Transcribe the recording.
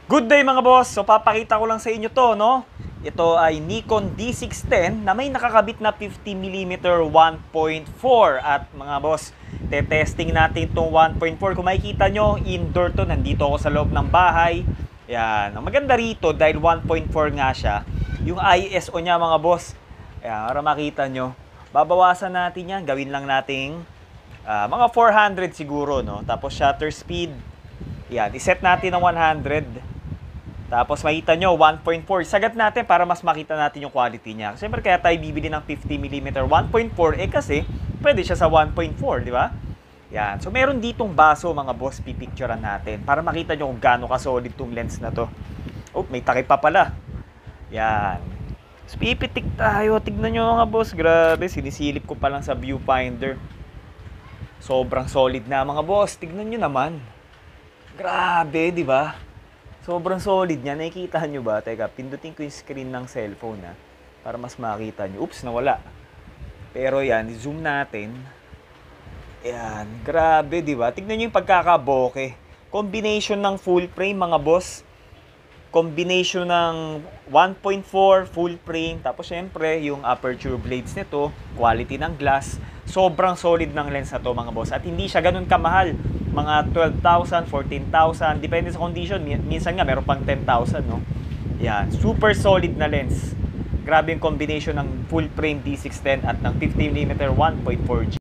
Good day mga boss! So papakita ko lang sa inyo to, no? Ito ay Nikon D610 na may nakakabit na 50mm 1.4. At mga boss, te-testing natin itong 1.4. Kung makikita nyo, indoor to. Nandito ako sa loob ng bahay. Yan. Ang maganda rito, dahil 1.4 nga siya, yung ISO niya mga boss, yan, para makita nyo, babawasan natin yan. Gawin lang nating mga 400 siguro, no? Tapos shutter speed, yan, iset natin ng 100. Tapos makita nyo, 1.4. Sagat natin para mas makita natin yung quality niya. Siyempre kaya tayo bibili ng 50mm 1.4 kasi pwede siya sa 1.4, di ba? Yan. So meron ditong baso mga boss, pipicturean natin para makita nyo kung gaano ka-solid tong lens na to. Oh, may takip pa pala. Yan. So pipitik tayo. Tignan nyo mga boss, grabe. Sinisilip ko pa lang sa viewfinder. Sobrang solid na mga boss. Tignan nyo naman. Grabe, di ba? Sobrang solid niya. Nakikita nyo ba? Teka, pindutin ko yung screen ng cellphone para mas makita nyo. Oops, nawala. Pero yan, zoom natin. Yan, grabe, di ba? Tignan nyo yung pagkakaboke. Combination ng full frame, mga boss. Combination ng 1.4 full frame. Tapos syempre, yung aperture blades nito, quality ng glass. Sobrang solid ng lens na to, mga boss. At hindi siya ganun kamahal. Mga 12,000, 14,000, depende sa condition. Minsan nga, meron pang 10,000, no? Yan, super solid na lens. Grabe yung combination ng full frame D610 at ng 50mm 1.4G.